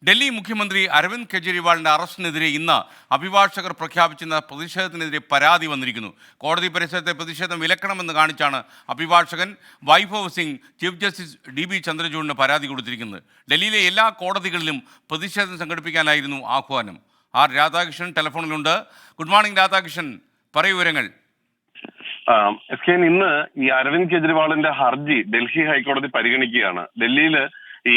ഡൽഹി മുഖ്യമന്ത്രി അരവിന്ദ് കെജ്രിവാളിന്റെ അറസ്റ്റിനെതിരെ ഇന്ന് അഭിഭാഷകർ പ്രഖ്യാപിച്ചിരുന്ന പ്രതിഷേധത്തിനെതിരെ പരാതി വന്നിരിക്കുന്നു. കോടതി പരിസരത്തെ പ്രതിഷേധം വിലക്കണമെന്ന് കാണിച്ചാണ് അഭിഭാഷകൻ Vaibhav Singh chief justice DB ചന്ദ്രചൂഡിന് പരാതി കൊടുത്തിരിക്കുന്നത്. ഡൽഹിയിലെ എല്ലാ കോടതികളിലും പ്രതിഷേധം സംഘടിപ്പിക്കാനായിരുന്നു ആഹ്വാനം. രാധാകൃഷ്ണൻ ടെലിഫോണിലുണ്ട്. ഗുഡ് മോർണിംഗ് രാധാകൃഷ്ണൻ, പറയൂ വിവരങ്ങൾ. ഇന്ന് ഈ അരവിന്ദ് കെജ്രിവാളിന്റെ ഹർജി ഡൽഹി ഹൈക്കോടതി പരിഗണിക്കുകയാണ്. ഡൽഹിയില് ഈ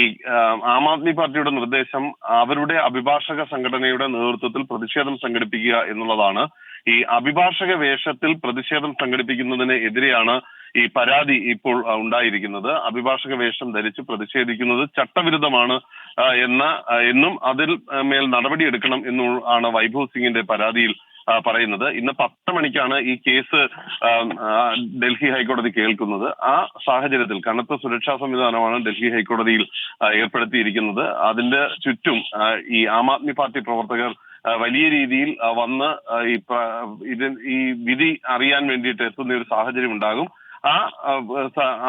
ആം ആദ്മി പാർട്ടിയുടെ നിർദ്ദേശം അവരുടെ അഭിഭാഷക സംഘടനയുടെ നേതൃത്വത്തിൽ പ്രതിഷേധം സംഘടിപ്പിക്കുക എന്നുള്ളതാണ്. ഈ അഭിഭാഷക വേഷത്തിൽ പ്രതിഷേധം സംഘടിപ്പിക്കുന്നതിന് എതിരെയാണ് ഈ പരാതി ഇപ്പോൾ ഉണ്ടായിരിക്കുന്നത്. അഭിഭാഷക വേഷം ധരിച്ച് പ്രതിഷേധിക്കുന്നത് ചട്ടവിരുദ്ധമാണ് എന്നും അതിൽ മേൽ നടപടിയെടുക്കണം എന്നും ആണ് വൈഭവ് സിംഗിന്റെ പരാതിയിൽ പറയുന്നത്. ഇന്ന് 10 മണിക്കാണ് ഈ കേസ് ഡൽഹി ഹൈക്കോടതി കേൾക്കുന്നത്. ആ സാഹചര്യത്തിൽ കനത്ത സുരക്ഷാ സംവിധാനമാണ് ഡൽഹി ഹൈക്കോടതിയിൽ ഏർപ്പെടുത്തിയിരിക്കുന്നത്. അതിന്റെ ചുറ്റും ഈ ആം ആദ്മി പാർട്ടി പ്രവർത്തകർ വലിയ രീതിയിൽ വന്ന് ഈ വിധി അറിയാൻ വേണ്ടിയിട്ട് എത്തുന്ന ഒരു സാഹചര്യം ഉണ്ടാകും. ആ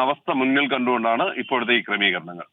അവസ്ഥ മുന്നിൽ കണ്ടുകൊണ്ടാണ് ഇപ്പോഴത്തെ ഈ ക്രമീകരണങ്ങൾ.